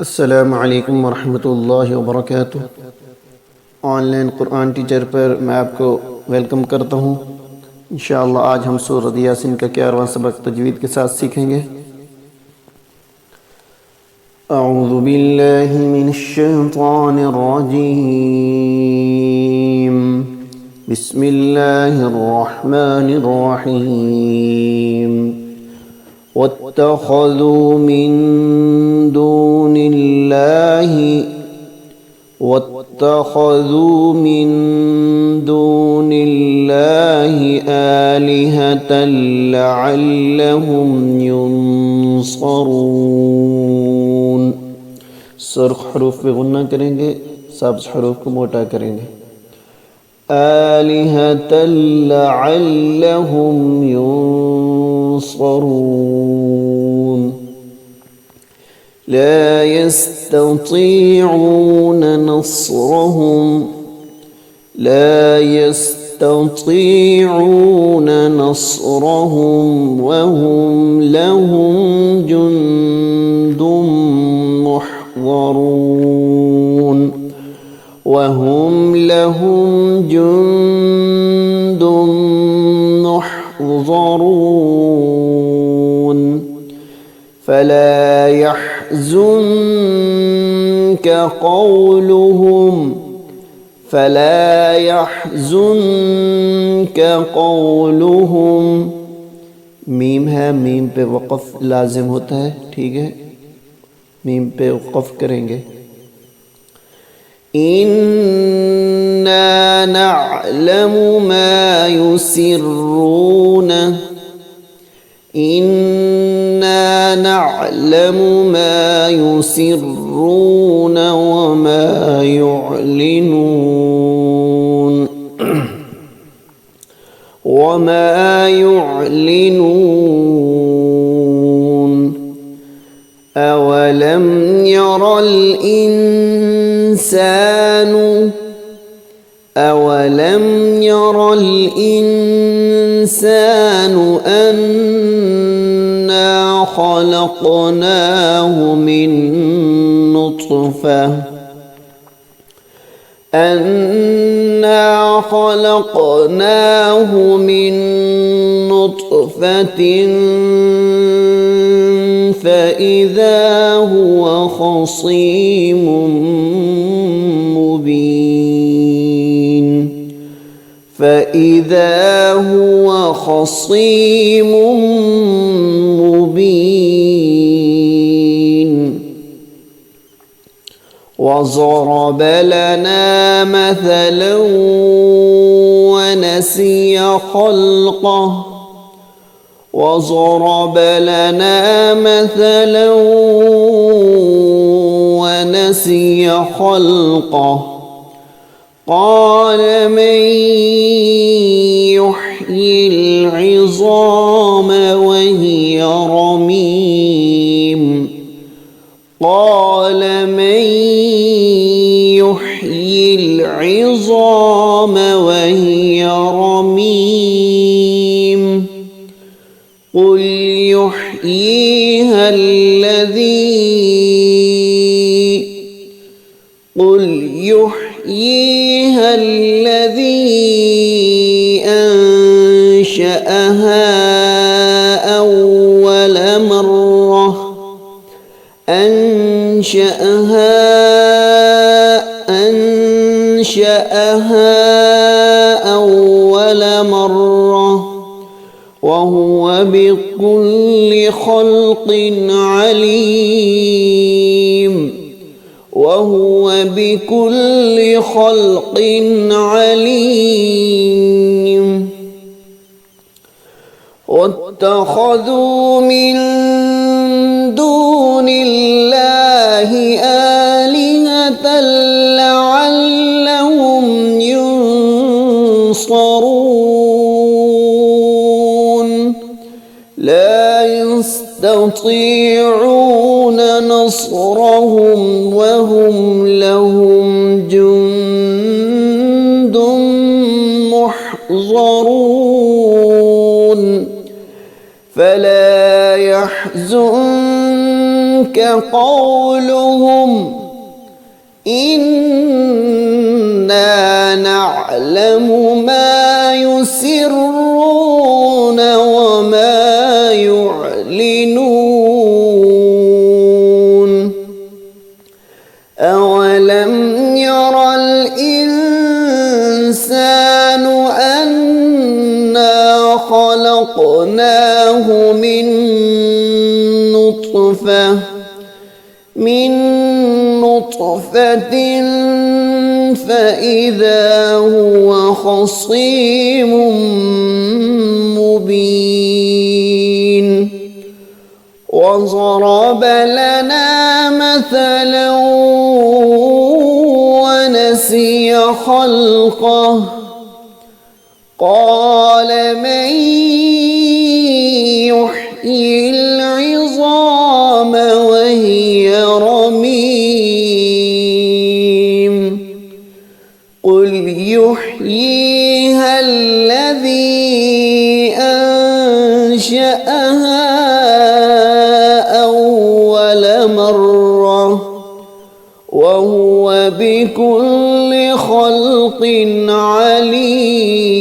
अस्सलामु अलैकुम वरहमतुल्लाहि वबरकातुह। ऑनलाइन कुरान टीचर पर मैं आपको वेलकम करता हूँ। इंशाअल्लाह आज हम सूरह यासीन का 11वां सबक तजवीद के साथ सीखेंगे। अऊज़ु बिल्लाहि मिनश शैतानिर रजीम। बिस्मिल्लाहिर रहमानिर रहीम। वत्तखज़ू मिन दूनिल्लाहि आलिहतन लअल्लहुम युनसरून। सुर्ख हरूफ पे गुन्ना करेंगे, सब्ज़ हरूफ को मोटा करेंगे। आलिहतन लअल्लहुम युनसरून। ला यस्ततीऊन नस्रहुम वहुम लहुम जुन्दुम मुहज़रून। फला यहज़ुनक क़ौलुहुम। मीम है, मीम पे वक़फ़ लाजिम होता है, ठीक है, मीम पे वक़फ़ करेंगे। इन्ना नअलमु मा युसिर्रून वमा युዕलिनून। अवलम यरल इंसानु अन्ना खलक़नाहु मिन नुत्फ़तिन फ़इज़ा हुवा ख़सीमुम मुबीन। वज़रब लना मथलन वनसिय ख़ल्क़ह। क़ाल मन युह्यिल इज़ाम वहिय रमीम। क़ुल युह्यीहा الذي أنشأها أول مرة وهو بكل خلق عليم. واتخذوا من دون الله آلهة لعلهم ينصرون. لا يستطيعون نصرهم وهم لهم جند محضرون. فلا يحزنك ذلك قولهم إنا نعلم ما يسرون وما يعلنون أولم ير الإنسان أنا خلقناه من نطفة فإذا هو خصيم مبين وضرب لنا مثلا ونسي خلقه قال من يحيي العظام وهي رميم قل يحييها الذي أنشأها أول مرة وهو بكل خلق عليم.